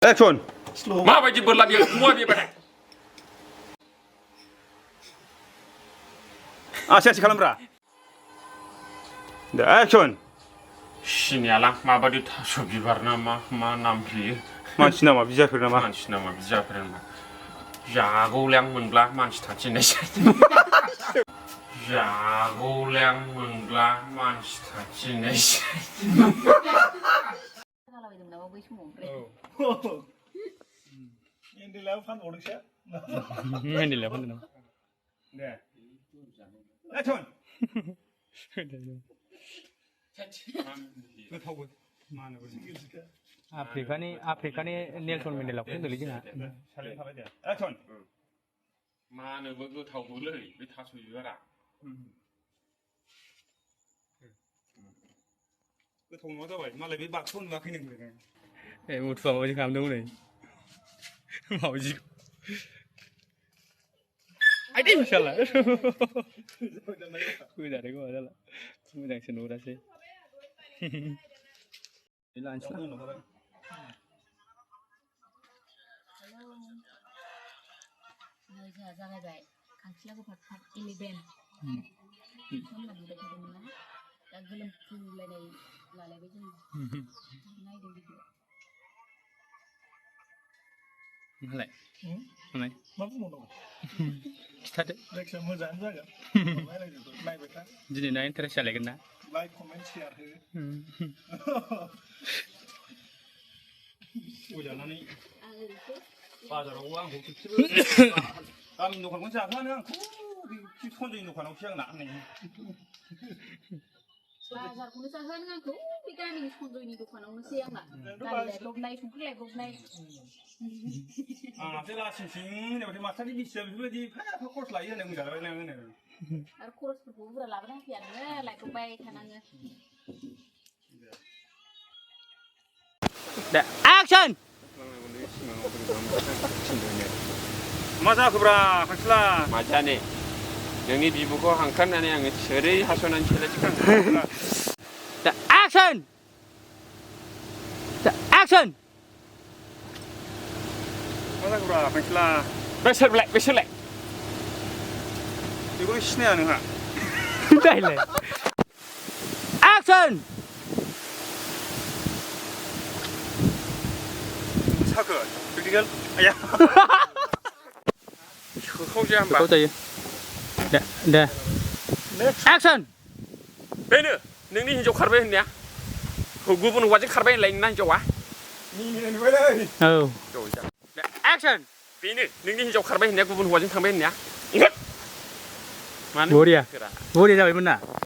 액션. माबायदि बोरला बियो मुवा बेबाथाय सेक्सि खालामब्रा दे एक्सन सिनायालां माबायदि थास' बिबार ना मा नाम बियो मानसि नामा बिजाफोर नामा मानसि नामा बिजाफोर नामा जागौलें मोनब्ला मानसि थाथिननायसै जागौलें मोनब्ला मानसि थाथिननायसै मेन्देलायाव फानबावदोंसो मेन्देलायाव फानदों नामा दे एक्सन गोथावबो मा होनो आफ्रिकानि नेलसन मेन्देलाखौ होनदोंलै जोंहा सालायनो थाबाय दे एक्सन मा होनोबो गोथावबोलै बे थास' बिबारा गोथाव नङा जाबाय मालाय बे बाक्सायाव नुवाखै नोङो ए मुथुवा माबायदि खालामदों नै माबायदिखौ आइदै साला होजादों खोमा जाला मोजांसो नुहुरासै लानोसै जोंहा जागायबाय खांखिलाखौ पार्ट 11 खालामनानै थादोंमोन ना दा गोलोमफुंलायनाय लालायबाय जोङो नायदों भिडिअ मालाय मा बुंबावनांगौ खिथादो जायखिजाया मोजाङानो जागोन नायबाय था दिनैना इन्टारेस्ट जालायगोन ना लाइक कमेन्ट शेयार हो जानानै बाजाराव आंखौ खेबसेबो गामिनि दखानखौनो जाहोआनो आंखौ बे सनजयनि दखानावसो आंना बाजारखौनो जाहोआनो आंखौ बे गामिनि सनजयनि दखानावनोसै आंना गारि लायब्रबनाय संख्रि लायब्रबनाय आंहासो लासिंसिं होनबाथाय मास्टारनि बिसिया बेफोरबायदि एफा खरस लायो होननाय बुंजालाय लाङो आरो खरसफोरखौ बुरजा लाबोना होफैया नोङो लायब्रबबाय थानाङो दा एक्सन मा जाखोब्रा खांखिला मा जाने नोंनि बिबुखौ हांखारनानै आङो सोरै हास'नानै सोलायथिखां दा एक्सन मा जाखोब्रा खांखिला बेसोरलाय बेखौनो सिनाया नोंहा दाइलाय एक्सन साखो प्रेक्टिकेल आया सोखावजाया होमबा जायो दे एक्सन बेनो नोंनि हिन्जाव खारबाय होननाया गुबुन हौवाजों खारबाय होनलाय नोंना हिन्जावा मिनिनाय नुबायलै औ एक्सन बेनो नोंनि हिन्जाव खारबाय होननाया गुबुन हौवाजों थांबाय होननाया बरिया जाबायमोन ना